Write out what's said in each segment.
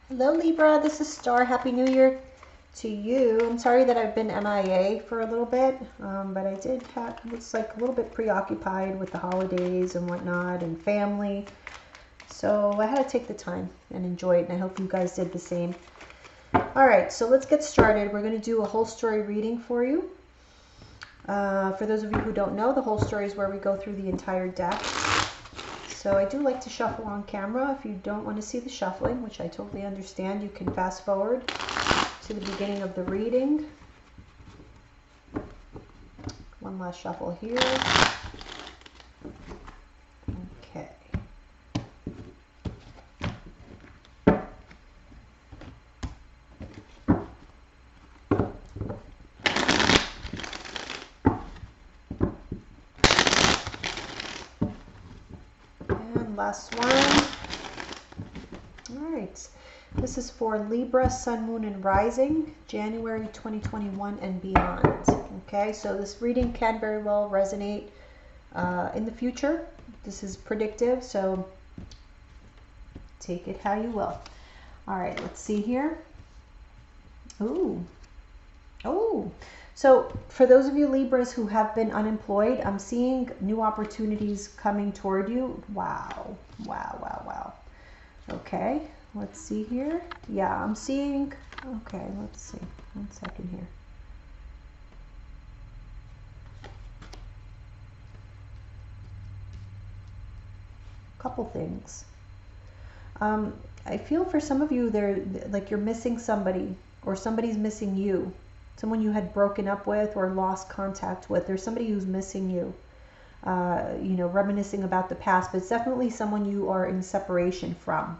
Hello Libra, this is Star. Happy New Year to you. I'm sorry that I've been MIA for a little bit, but I was like a little bit preoccupied with the holidays and whatnot and family. So I had to take the time and enjoy it, and I hope you guys did the same. All right, so let's get started. We're going to do a whole story reading for you. For those of you who don't know, the whole story is where we go through the entire deck. So I do like to shuffle on camera. If you don't want to see the shuffling, which I totally understand, you can fast forward to the beginning of the reading. One last shuffle here. Okay. And last one. All right. This is for Libra, Sun, Moon, and Rising, January 2021 and beyond. Okay, so this reading can very well resonate in the future. This is predictive, so take it how you will. All right, let's see here. Ooh. Oh, so for those of you Libras who have been unemployed, I'm seeing new opportunities coming toward you. Wow, wow, wow, wow. Okay, let's see here. Yeah, I'm seeing, okay, let's see. 1 second here. Couple things. I feel for some of you, like you're missing somebody, or somebody's missing you. Someone you had broken up with or lost contact with. There's somebody who's missing you. You know, reminiscing about the past, but it's definitely someone you are in separation from.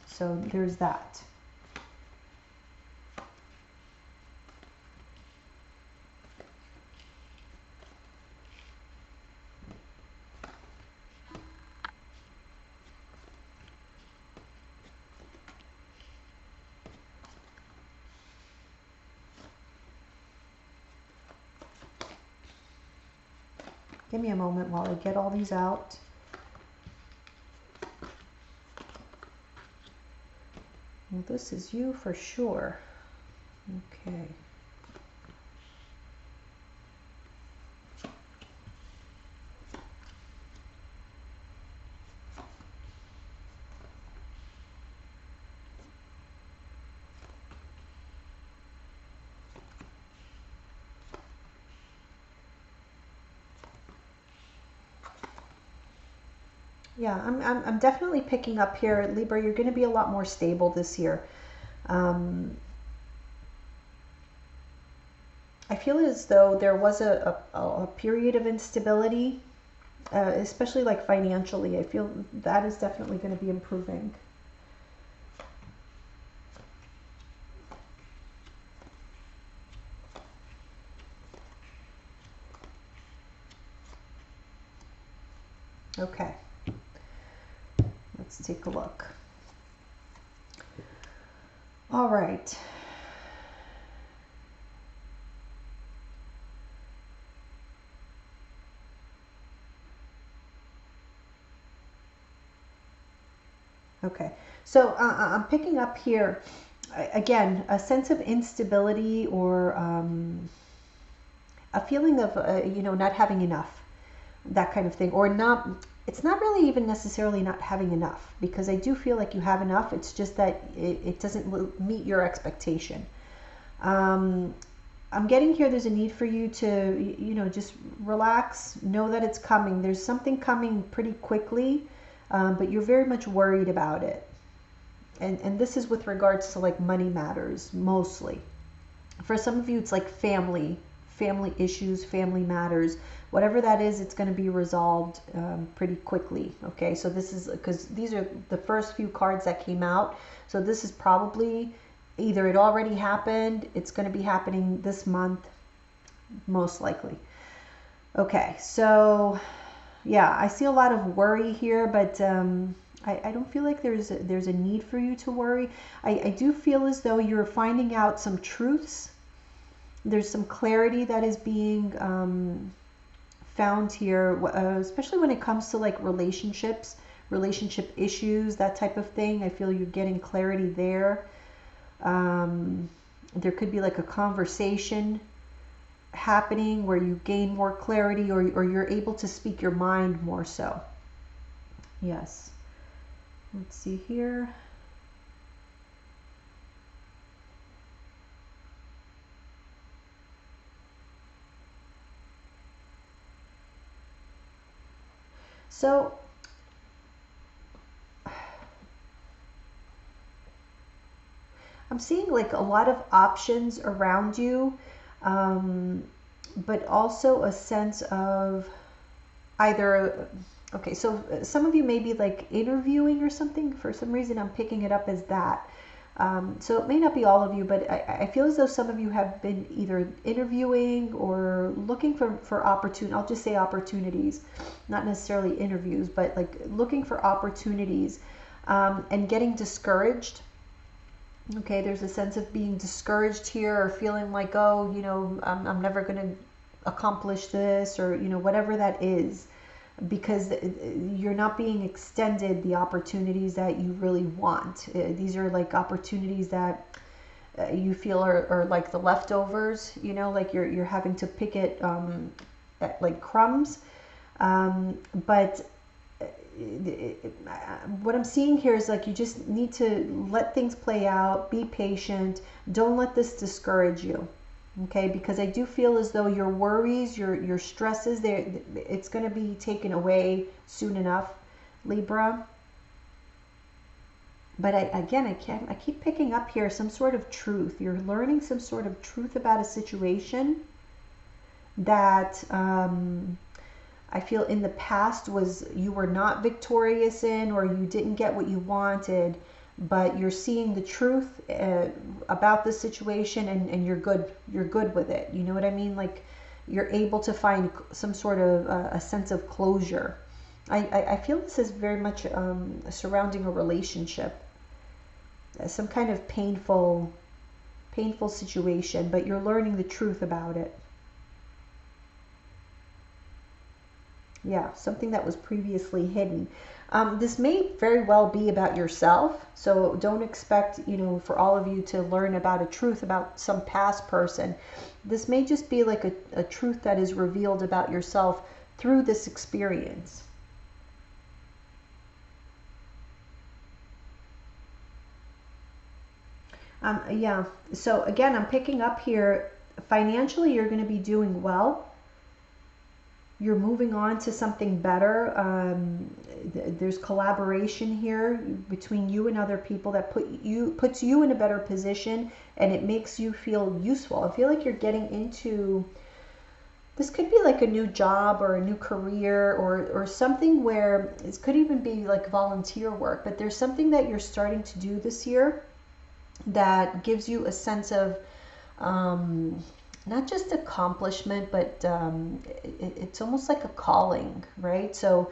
So there's that. Give me a moment while I get all these out. Well, this is you for sure. Okay. Yeah, I'm definitely picking up here, Libra. You're going to be a lot more stable this year. I feel as though there was a period of instability, especially like financially. I feel that is definitely going to be improving. Okay, let's take a look. All right. Okay, so I'm picking up here again a sense of instability, or a feeling of you know, not having enough, that kind of thing, or not. It's not really even necessarily not having enough, because I do feel like you have enough. It's just that it doesn't meet your expectation. I'm getting here, there's a need for you to, you know, just relax, know that it's coming. There's something coming pretty quickly, but you're very much worried about it. And this is with regards to like money matters mostly. For some of you, it's like family issues, family matters. Whatever that is, it's going to be resolved pretty quickly. Okay, so this is because these are the first few cards that came out. So this is probably either it already happened, it's going to be happening this month, most likely. Okay, so yeah, I see a lot of worry here, but I don't feel like there's a need for you to worry. I do feel as though you're finding out some truths. There's some clarity that is being found here, especially when it comes to like relationships, relationship issues, that type of thing. I feel you're getting clarity there. There could be like a conversation happening where you gain more clarity, or you're able to speak your mind more so. Yes. Let's see here. So I'm seeing like a lot of options around you, but also a sense of either, okay, so some of you may be like interviewing or something. For some reason, I'm picking it up as that. So it may not be all of you, but I feel as though some of you have been either interviewing or looking for opportunity. I'll just say opportunities, not necessarily interviews, but like looking for opportunities, and getting discouraged. Okay, there's a sense of being discouraged here, or feeling like, oh, I'm never going to accomplish this, or, whatever that is, because you're not being extended the opportunities that you really want. These are like opportunities that you feel are like the leftovers, like you're having to pick it at like crumbs. But what I'm seeing here is like you just need to let things play out, be patient, don't let this discourage you. Okay, because I do feel as though your worries, your stresses, it's going to be taken away soon enough, Libra. But I keep picking up here some sort of truth. You're learning some sort of truth about a situation that I feel in the past you were not victorious in, or you didn't get what you wanted, but you're seeing the truth about the situation, and you're good with it. You know what I mean? Like you're able to find some sort of a sense of closure. I feel this is very much surrounding a relationship, some kind of painful situation, but you're learning the truth about it. Yeah, something that was previously hidden. This may very well be about yourself, so don't expect, for all of you to learn about a truth about some past person. This may just be like a truth that is revealed about yourself through this experience. Yeah, so again, I'm picking up here, financially, you're going to be doing well. You're moving on to something better. There's collaboration here between you and other people that puts you in a better position, and it makes you feel useful. I feel like you're getting into, this could be like a new job or a new career, or something where it could even be like volunteer work, but there's something that you're starting to do this year that gives you a sense of not just accomplishment, but it's almost like a calling, right? So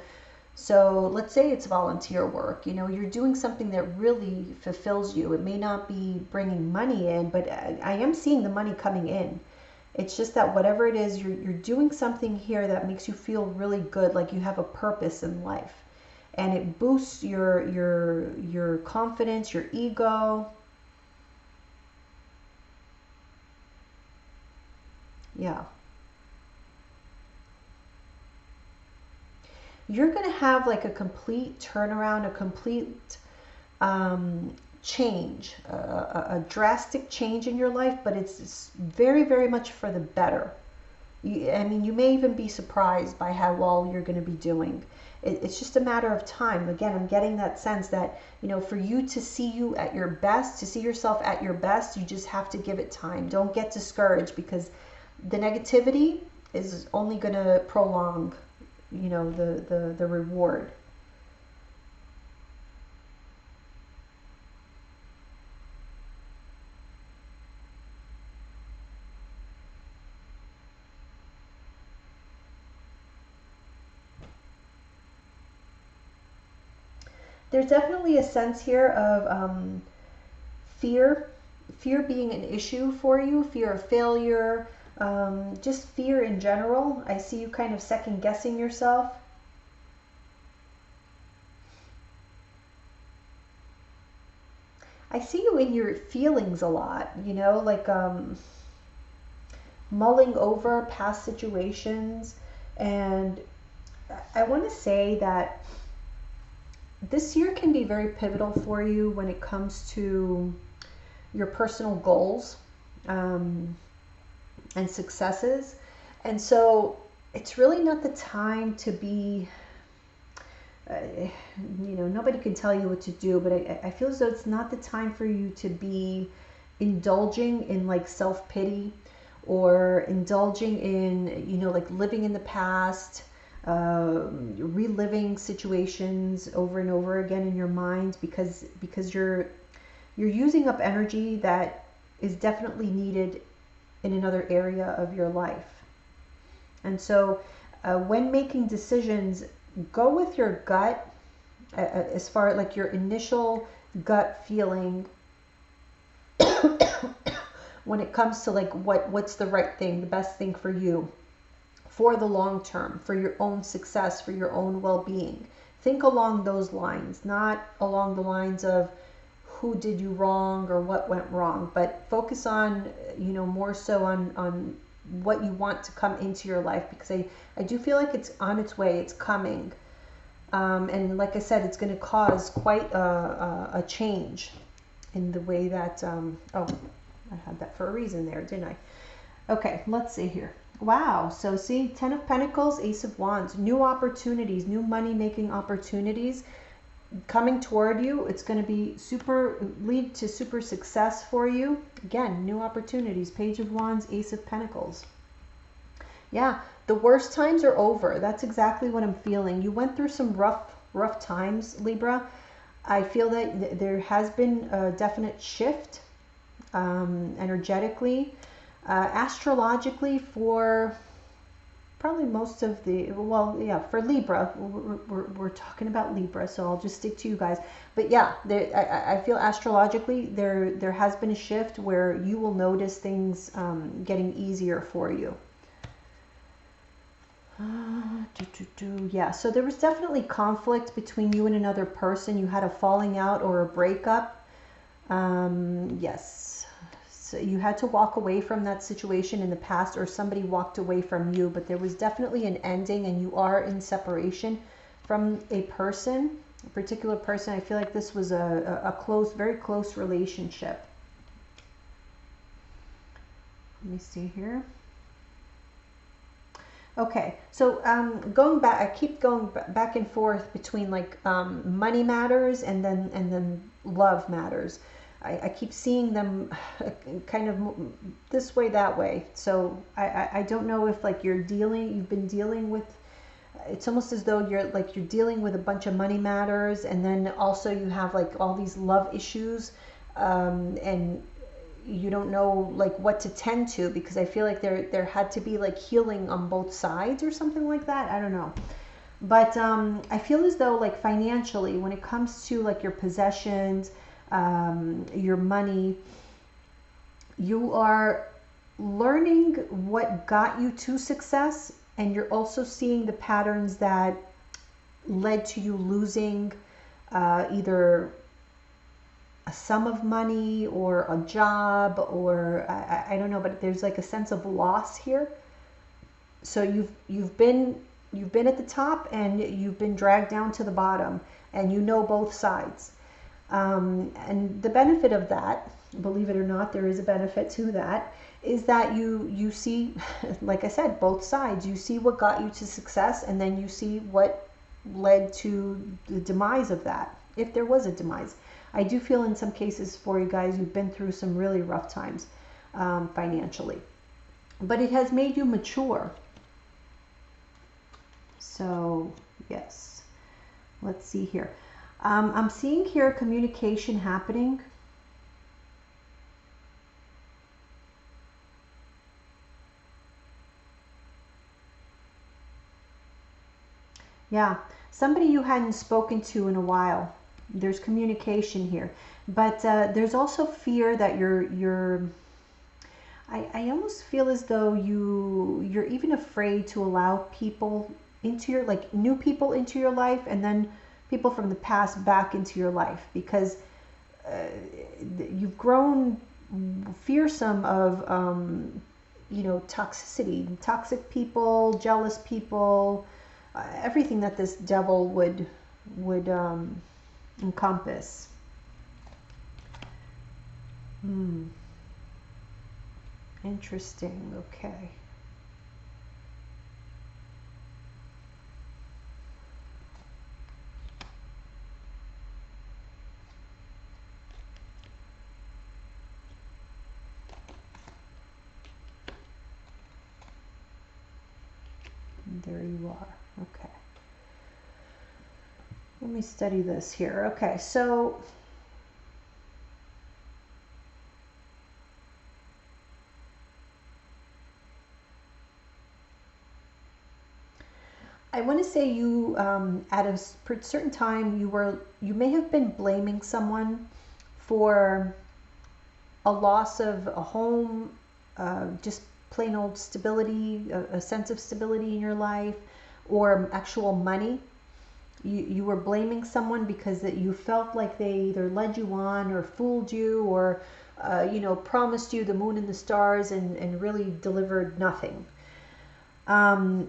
let's say it's volunteer work. You're doing something that really fulfills you. It may not be bringing money in, but I am seeing the money coming in. It's just that whatever it is, you're doing something here that makes you feel really good, like you have a purpose in life, and it boosts your confidence, your ego. Yeah. You're going to have like a complete turnaround, a complete change, a drastic change in your life, but it's very, very much for the better. You may even be surprised by how well you're going to be doing. It's just a matter of time. Again, I'm getting that sense that, for you to see you at your best, to see yourself at your best, you just have to give it time. Don't get discouraged, because the negativity is only going to prolong, the reward. There's definitely a sense here of fear, fear being an issue for you, fear of failure, just fear in general. I see you kind of second guessing yourself. I see you in your feelings a lot, you know, like mulling over past situations. And I want to say that this year can be very pivotal for you when it comes to your personal goals um, and successes. And so it's really not the time to be, uh, nobody can tell you what to do, but I feel as though it's not the time for you to be indulging in like self-pity or indulging in, like living in the past, reliving situations over and over again in your mind, because you're using up energy that is definitely needed in another area of your life. And so when making decisions, go with your gut, as far as like your initial gut feeling when it comes to like what's the right thing, the best thing for you, for the long term, for your own success, for your own well-being. Think along those lines, not along the lines of who did you wrong or what went wrong, but focus on, more so on what you want to come into your life, because I do feel like it's on its way, it's coming. And like I said, it's going to cause quite a change in the way that, oh, I had that for a reason there, didn't I? Okay, let's see here. Wow, so see, 10 of Pentacles, Ace of Wands, new opportunities, new money-making opportunities coming toward you. It's going to be lead to super success for you. Again, new opportunities, Page of Wands, Ace of Pentacles. Yeah, the worst times are over. That's exactly what I'm feeling. You went through some rough times, Libra. I feel that there has been a definite shift energetically, astrologically, for probably most of the, well, yeah, for Libra, we're talking about Libra, so I'll just stick to you guys. But yeah, I feel astrologically there has been a shift where you will notice things getting easier for you. Yeah, so there was definitely conflict between you and another person. You had a falling out or a breakup. Yes, so you had to walk away from that situation in the past, or somebody walked away from you, but there was definitely an ending, and you are in separation from a person, a particular person. I feel like this was a close, very close relationship. Let me see here. Okay, so going back, I keep going back and forth between like money matters and then love matters. I keep seeing them kind of this way, that way. So I don't know if like you've been dealing with, it's almost as though you're dealing with a bunch of money matters, and then also you have like all these love issues, and you don't know like what to tend to, because I feel like there had to be like healing on both sides or something like that. I don't know. But I feel as though like financially, when it comes to like your possessions, your money, you are learning what got you to success, and you're also seeing the patterns that led to you losing either a sum of money or a job, or I don't know, but there's like a sense of loss here. So you've been at the top, and you've been dragged down to the bottom, and you know both sides. And the benefit of that, believe it or not, there is a benefit to that, is that you see, like I said, both sides. You see what got you to success, and then you see what led to the demise of that, if there was a demise. I do feel in some cases for you guys, you've been through some really rough times financially, but it has made you mature. So yes, let's see here. I'm seeing here communication happening. Yeah, somebody you hadn't spoken to in a while. There's communication here, but there's also fear that I almost feel as though you're even afraid to allow people into your, like new people into your life, and then people from the past back into your life, because you've grown fearsome of, you know, toxicity, toxic people, jealous people, everything that this devil would encompass. Interesting. Okay. There you are. Okay. Let me study this here. Okay, so I want to say you, at a certain time, you may have been blaming someone for a loss of a home, just plain old stability, a sense of stability in your life, or actual money. You were blaming someone because that you felt like they either led you on or fooled you or, you know, promised you the moon and the stars and really delivered nothing. And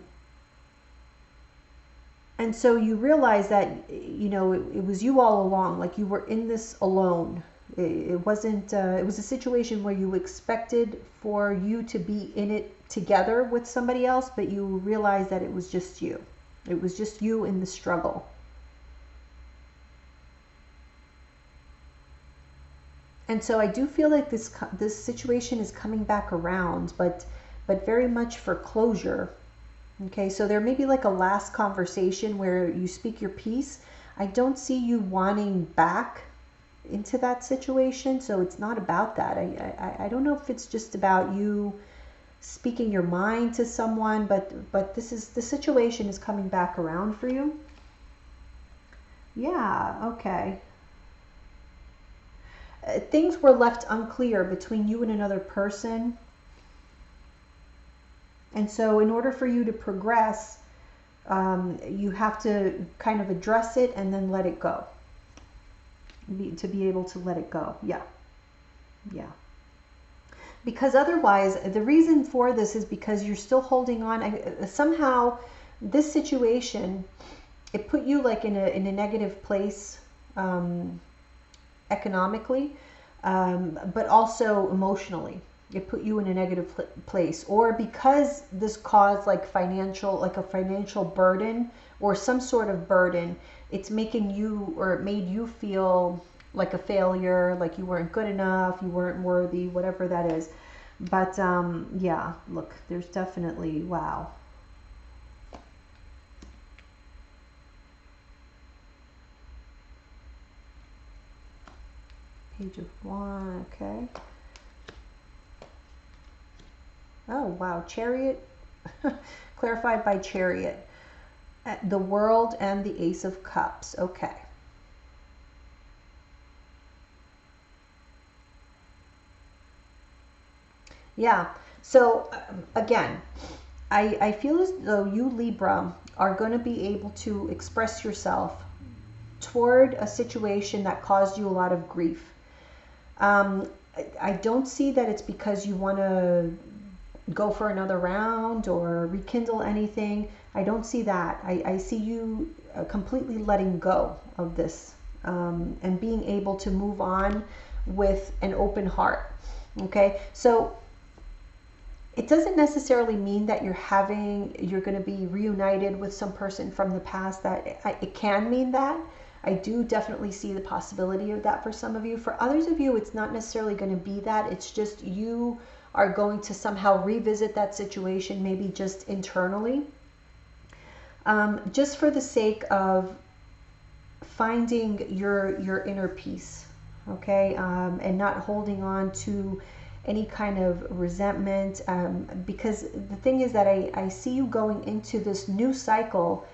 so you realize that, you know, it was you all along, like you were in this alone. It wasn't, it was a situation where you expected for you to be in it together with somebody else, but you realized that it was just you. It was just you in the struggle. And so I do feel like this situation is coming back around, but very much for closure. Okay, so there may be like a last conversation where you speak your piece. I don't see you wanting back into that situation, so it's not about that. I don't know if it's just about you speaking your mind to someone, but the situation is coming back around for you. Yeah, okay. Things were left unclear between you and another person. And so in order for you to progress, you have to kind of address it and then let it go. To be able to let it go. Yeah. Yeah. Because otherwise, the reason for this is because you're still holding on. Somehow, this situation, it put you like in a negative place economically, but also emotionally. It put you in a negative place, or because this caused like a financial burden or some sort of burden, it's making you, or it made you feel like a failure, like you weren't good enough, you weren't worthy, whatever that is. But yeah, look, there's definitely, wow. Page of Wands, okay. Oh, wow, Chariot, clarified by Chariot. The World and the Ace of Cups, okay. Yeah, so again, I feel as though you, Libra, are going to be able to express yourself toward a situation that caused you a lot of grief. I don't see that it's because you want to go for another round or rekindle anything. I don't see that. I see you completely letting go of this and being able to move on with an open heart. Okay, so it doesn't necessarily mean that you're going to be reunited with some person from the past. That it can mean that. I do definitely see the possibility of that for some of you. For others of you, it's not necessarily going to be that. It's just you are going to somehow revisit that situation, maybe just internally, just for the sake of finding your inner peace, okay, and not holding on to any kind of resentment, because the thing is that I see you going into this new cycle.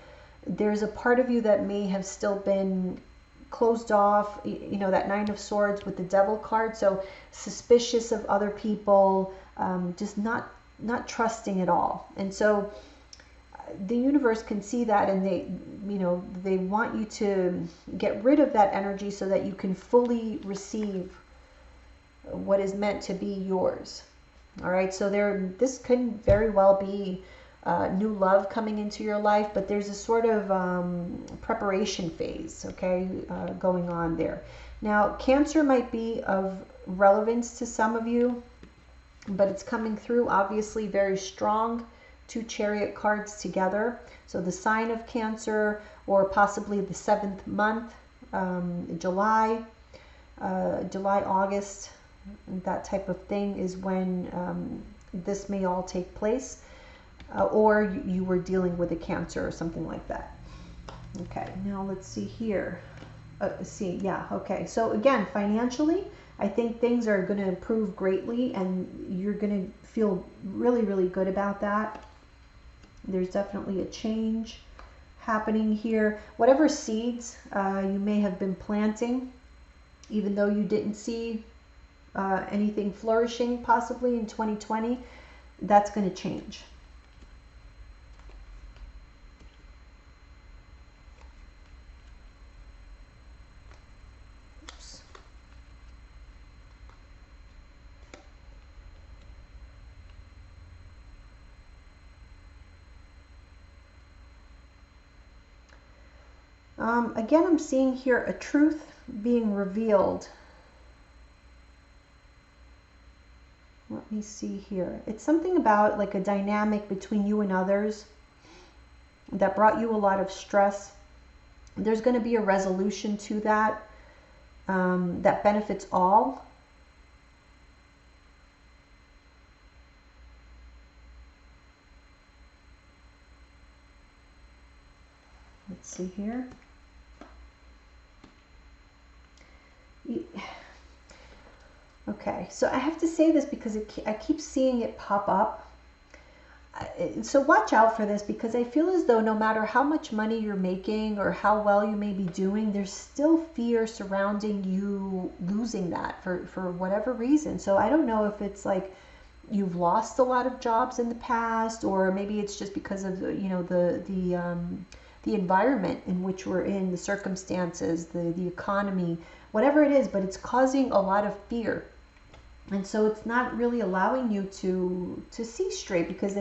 There's a part of you that may have still been closed off, you know, that Nine of Swords with the Devil card, so suspicious of other people, just not trusting at all. And so the universe can see that, and they want you to get rid of that energy so that you can fully receive what is meant to be yours. All right, so this could very well be new love coming into your life, but there's a sort of preparation phase, okay, going on there. Now, Cancer might be of relevance to some of you, but it's coming through obviously very strong. Two Chariot cards together. So the sign of Cancer, or possibly the 7th month, July, August, that type of thing is when this may all take place. Or you were dealing with a Cancer or something like that. Okay, now let's see here. Okay. So again, financially, I think things are going to improve greatly, and you're going to feel really, really good about that. There's definitely a change happening here. Whatever seeds you may have been planting, even though you didn't see anything flourishing possibly in 2020, that's going to change. Again, I'm seeing here a truth being revealed. Let me see here. It's something about like a dynamic between you and others that brought you a lot of stress. There's going to be a resolution to that that benefits all. Let's see here. Okay, so I have to say this because I keep seeing it pop up. So watch out for this, because I feel as though no matter how much money you're making or how well you may be doing, there's still fear surrounding you losing that for whatever reason. So I don't know if it's like you've lost a lot of jobs in the past, or maybe it's just because of the environment in which we're in, the circumstances, the economy, whatever it is, but it's causing a lot of fear. And so it's not really allowing you to see straight, because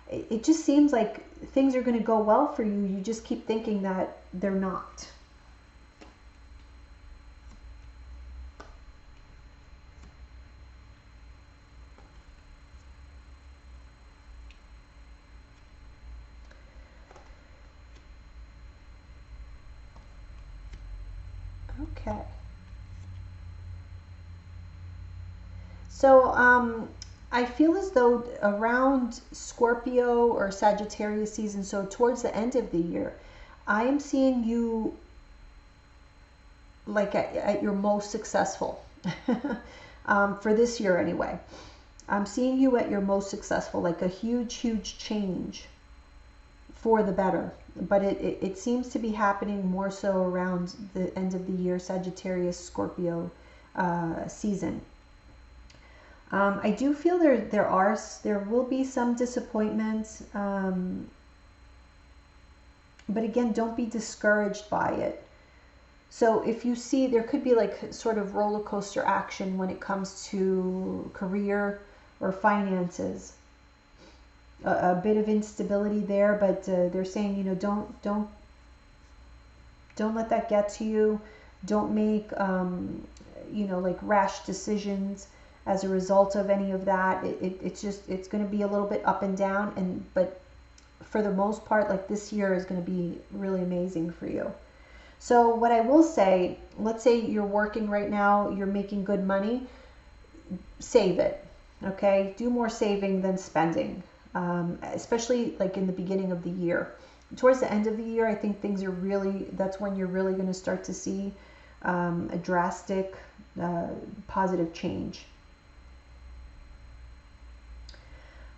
it just seems like things are going to go well for you. You just keep thinking that they're not. Okay. So I feel as though around Scorpio or Sagittarius season, so towards the end of the year, I am seeing you like at your most successful for this year anyway. I'm seeing you at your most successful, like a huge, huge change for the better. But it seems to be happening more so around the end of the year, Sagittarius, Scorpio season. I do feel there will be some disappointments, but again, don't be discouraged by it. So if you see, there could be like sort of roller coaster action when it comes to career or finances. A bit of instability there, but they're saying, don't let that get to you. Don't make like rash decisions as a result of any of that. It's going to be a little bit up and down, but for the most part, like this year is going to be really amazing for you. So what I will say, let's say you're working right now, you're making good money, save it. Okay, do more saving than spending. Especially like in the beginning of the year. Towards the end of the year, I think that's when you're really going to start to see a drastic positive change.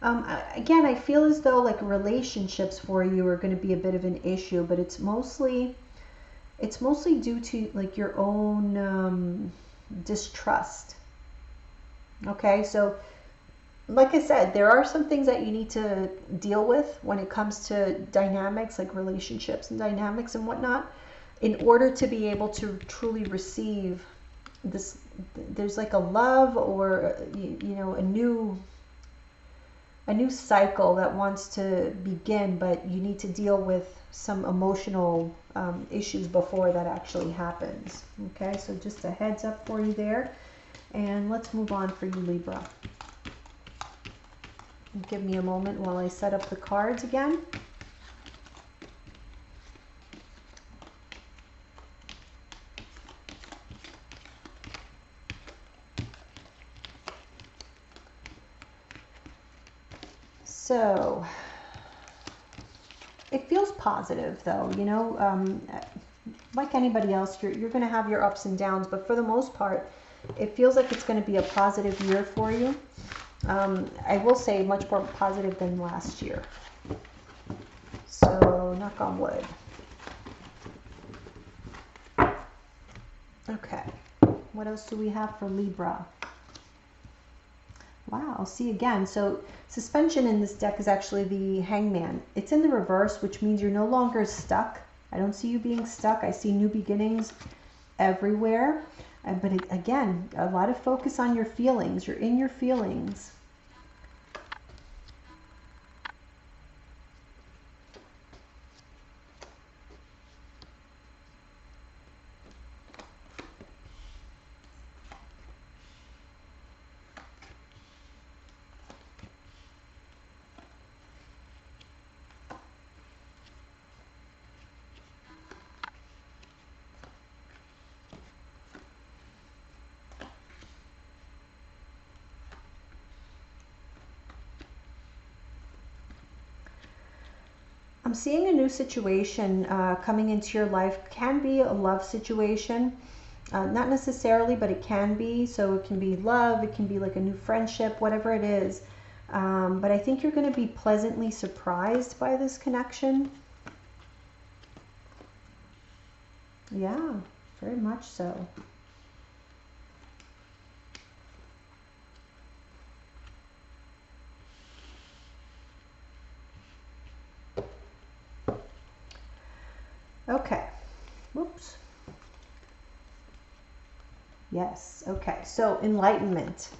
Again, I feel as though like relationships for you are going to be a bit of an issue, but it's mostly due to like your own distrust. Okay, so like I said, there are some things that you need to deal with when it comes to dynamics, like relationships and dynamics and whatnot, in order to be able to truly receive this, there's like a love or you know, a new cycle that wants to begin, but you need to deal with some emotional issues before that actually happens. Okay, so just a heads up for you there. And let's move on for you, Libra. Give me a moment while I set up the cards again. So it feels positive though, you know, like anybody else, you're going to have your ups and downs, but for the most part, it feels like it's going to be a positive year for you. I will say much more positive than last year. So knock on wood. Okay, what else do we have for Libra? Wow, see again. So suspension in this deck is actually the Hangman. It's in the reverse, which means you're no longer stuck. I don't see you being stuck. I see new beginnings everywhere. But again, a lot of focus on your feelings. You're in your feelings. I'm seeing a new situation coming into your life. Can be a love situation, not necessarily, but it can be. So it can be love, it can be like a new friendship, whatever it is. But I think you're going to be pleasantly surprised by this connection. Yeah, very much so. Okay. Whoops. Yes. Okay. So enlightenment.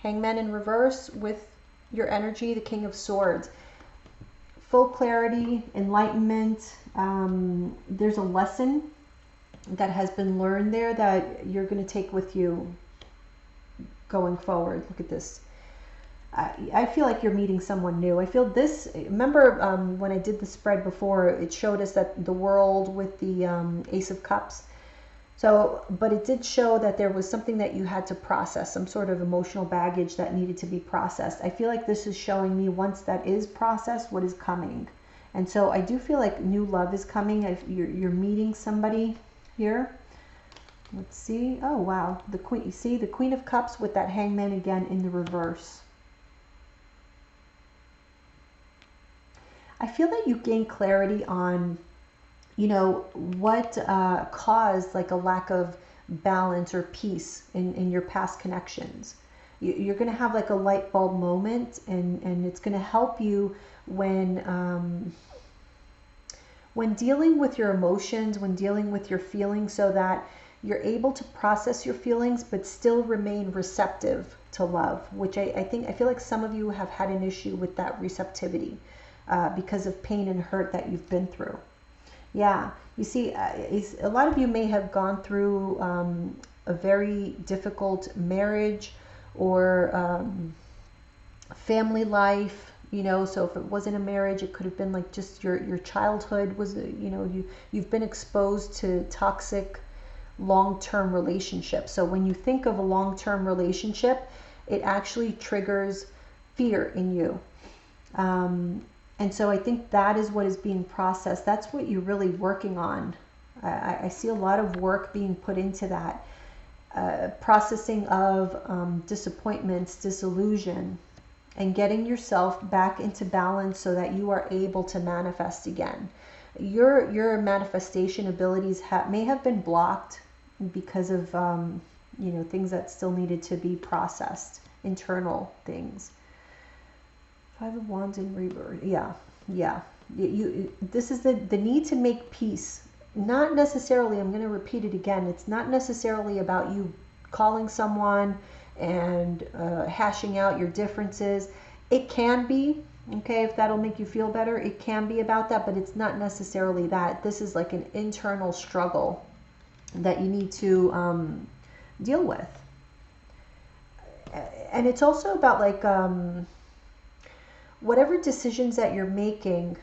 Hangman in reverse with your energy, the King of Swords. Full clarity, enlightenment. There's a lesson that has been learned there that you're going to take with you going forward. Look at this. I feel like you're meeting someone new. I feel this, remember when I did the spread before, it showed us that the world with the Ace of Cups. So, but it did show that there was something that you had to process, some sort of emotional baggage that needed to be processed. I feel like this is showing me once that is processed, what is coming. And so I do feel like new love is coming. You're meeting somebody here. Let's see. Oh, wow. The Queen, you see the Queen of Cups with that Hangman again in the reverse. I feel that you gain clarity on, you know, what caused like a lack of balance or peace in your past connections. You're going to have like a light bulb moment, and it's going to help you when dealing with your emotions, when dealing with your feelings, so that you're able to process your feelings but still remain receptive to love, which I feel like some of you have had an issue with that receptivity. Because of pain and hurt that you've been through. Yeah, you see, a lot of you may have gone through a very difficult marriage or family life, you know, so if it wasn't a marriage, it could have been like just your childhood was, you know, you've been exposed to toxic long-term relationships. So when you think of a long-term relationship, it actually triggers fear in you. And so I think that is what is being processed. That's what you're really working on. I see a lot of work being put into that. Processing of disappointments, disillusion, and getting yourself back into balance so that you are able to manifest again. Your manifestation abilities may have been blocked because of you know, things that still needed to be processed, internal things. Five of Wands in rebirth. Yeah. This is the need to make peace not necessarily, I'm going to repeat it again, it's not necessarily about you calling someone and hashing out your differences. It can be, okay, if that'll make you feel better, it can be about that, but it's not necessarily that. This is like an internal struggle that you need to deal with. And it's also about like whatever decisions that you're making.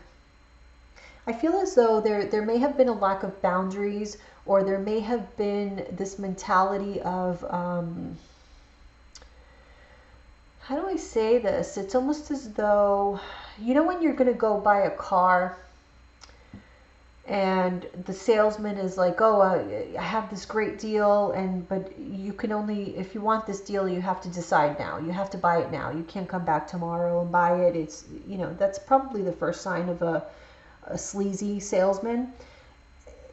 I feel as though there may have been a lack of boundaries, or there may have been this mentality of, how do I say this? It's almost as though, you know, when you're going to go buy a car and the salesman is like, oh, I have this great deal, but you can only, if you want this deal, you have to decide now. You have to buy it now. You can't come back tomorrow and buy it. It's, you know, that's probably the first sign of a sleazy salesman.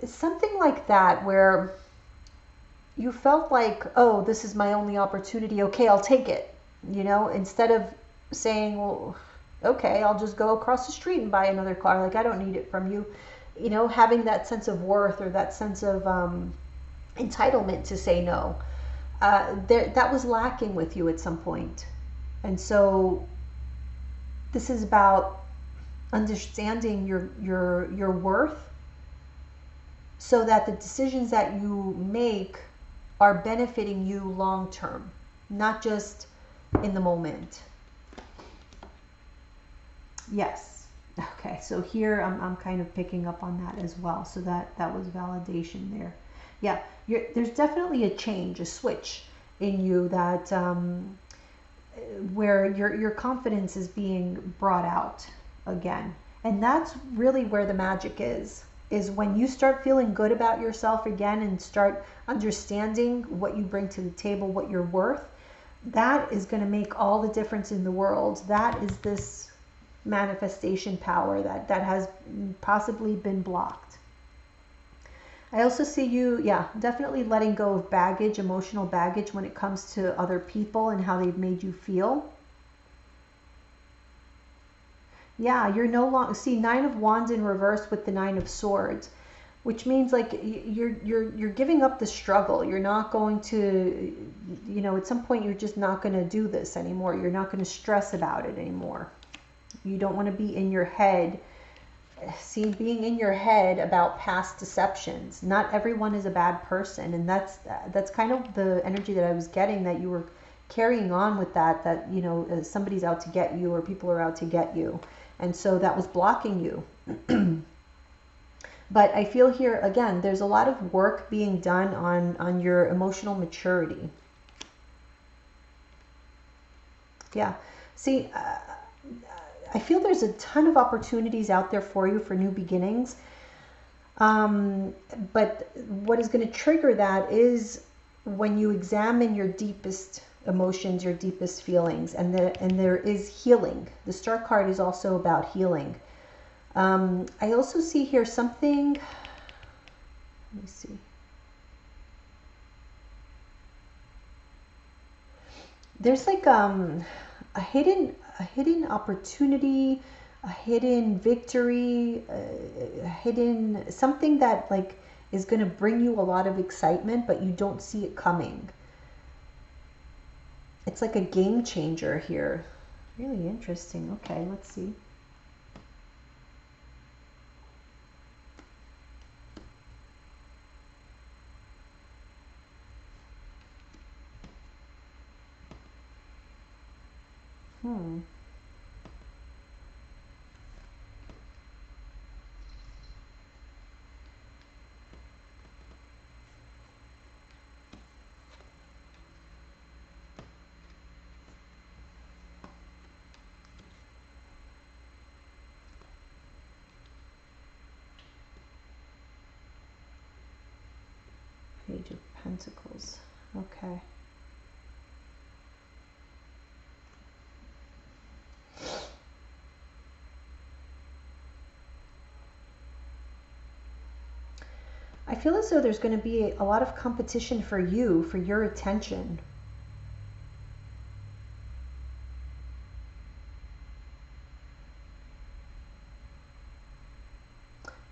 It's something like that, where you felt like, oh, this is my only opportunity. Okay, I'll take it. You know, instead of saying, well, okay, I'll just go across the street and buy another car. Like, I don't need it from you. You know, having that sense of worth, or that sense of entitlement to say no. That was lacking with you at some point. And so this is about understanding your worth, so that the decisions that you make are benefiting you long term, not just in the moment. Yes. Okay, so here I'm kind of picking up on that as well. So that was validation there. Yeah, there's definitely a change, a switch in you, that where your confidence is being brought out again. And that's really where the magic is when you start feeling good about yourself again and start understanding what you bring to the table, what you're worth. That is going to make all the difference in the world. That is this manifestation power that has possibly been blocked. I also see you, yeah, definitely letting go of baggage, emotional baggage, when it comes to other people and how they've made you feel. Yeah, you're no longer, see, Nine of Wands in reverse with the Nine of Swords, which means like you're giving up the struggle. You're not going to, you know, at some point you're just not going to do this anymore. You're not going to stress about it anymore. You don't want to be in your head. See, being in your head about past deceptions. Not everyone is a bad person, and that's kind of the energy that I was getting, that you were carrying on with that you know, somebody's out to get you, or people are out to get you. And so that was blocking you. But I feel here, again, there's a lot of work being done on your emotional maturity. Yeah. See, I feel there's a ton of opportunities out there for you for new beginnings. But what is going to trigger that is when you examine your deepest emotions, your deepest feelings, and there is healing. The Star card is also about healing. I also see here something, let me see. There's like a hidden opportunity, a hidden victory, a hidden something that like is going to bring you a lot of excitement, but you don't see it coming. It's like a game changer here. Really interesting. Okay, let's see. Page of Pentacles. Okay. I feel as though there's going to be a lot of competition for you, for your attention.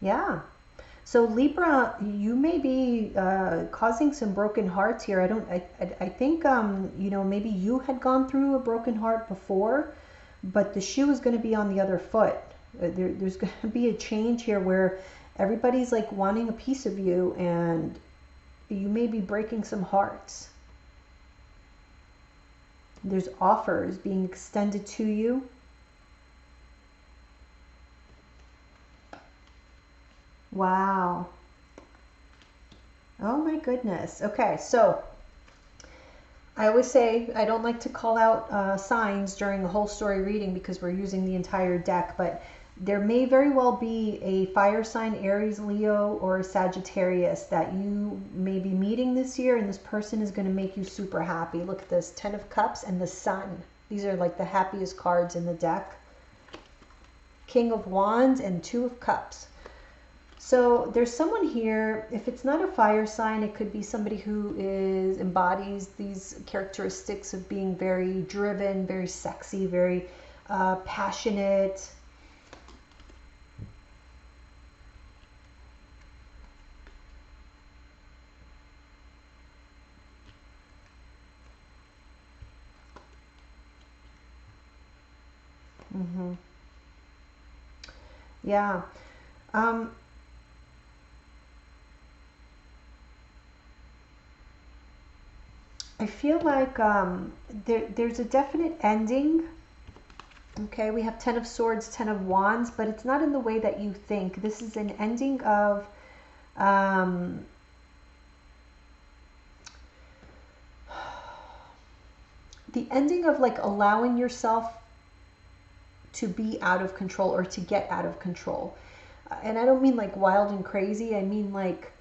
Yeah. So Libra, you may be causing some broken hearts here. I think, you know, maybe you had gone through a broken heart before, but the shoe is going to be on the other foot. There's going to be a change here where everybody's like wanting a piece of you, and you may be breaking some hearts. There's offers being extended to you. Wow. Oh my goodness. Okay, so I always say I don't like to call out signs during a whole story reading because we're using the entire deck, but there may very well be a fire sign, Aries, Leo, or a Sagittarius that you may be meeting this year, and this person is going to make you super happy. Look at this, 10 of Cups and the Sun. These are like the happiest cards in the deck. King of Wands and 2 of Cups. So there's someone here, if it's not a fire sign, it could be somebody who embodies these characteristics of being very driven, very sexy, very passionate. Mm-hmm. Yeah. I feel like there's a definite ending. Okay, we have 10 of Swords, 10 of Wands, but it's not in the way that you think. This is an ending of the ending of like allowing yourself to be out of control or to get out of control. And I don't mean like wild and crazy. I mean like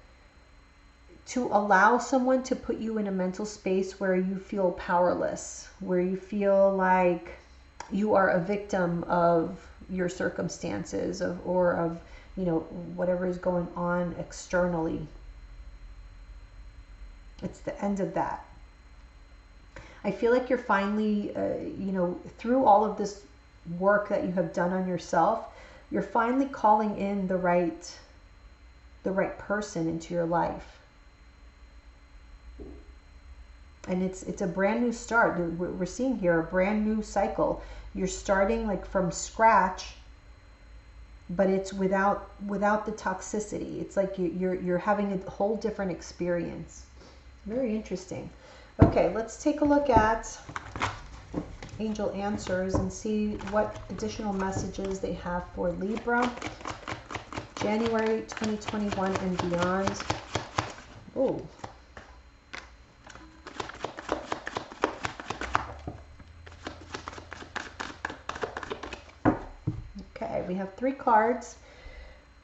to allow someone to put you in a mental space where you feel powerless, where you feel like you are a victim of your circumstances or of, you know, whatever is going on externally. It's the end of that. I feel like you're finally, you know, through all of this work that you have done on yourself, you're finally calling in the right person into your life. And it's a brand new start. We're seeing here a brand new cycle. You're starting like from scratch, but it's without the toxicity. It's like you're having a whole different experience. Very interesting. Okay, let's take a look at angel answers and see what additional messages they have for Libra, January 2021 and beyond. Oh. Okay, we have 3 cards.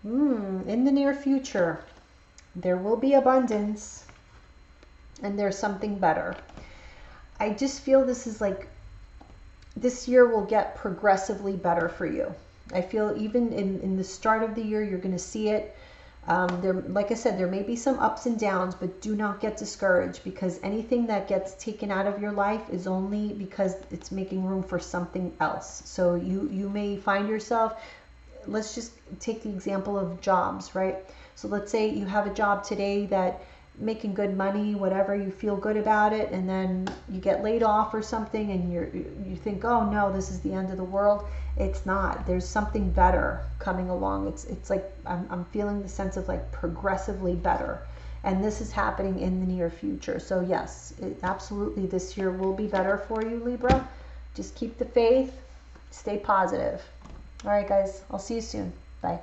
In the near future, there will be abundance and there's something better. I just feel this is like, this year will get progressively better for you. I feel even in the start of the year, you're going to see it. Like I said, there may be some ups and downs, but do not get discouraged, because anything that gets taken out of your life is only because it's making room for something else. So you may find yourself, let's just take the example of jobs, right? So let's say you have a job today that making good money, whatever, you feel good about it, and then you get laid off or something, and you think, oh no, this is the end of the world. It's not. There's something better coming along. It's like I'm feeling the sense of like progressively better, and this is happening in the near future. So yes, absolutely, this year will be better for you, Libra. Just keep the faith, stay positive. All right, guys, I'll see you soon. Bye.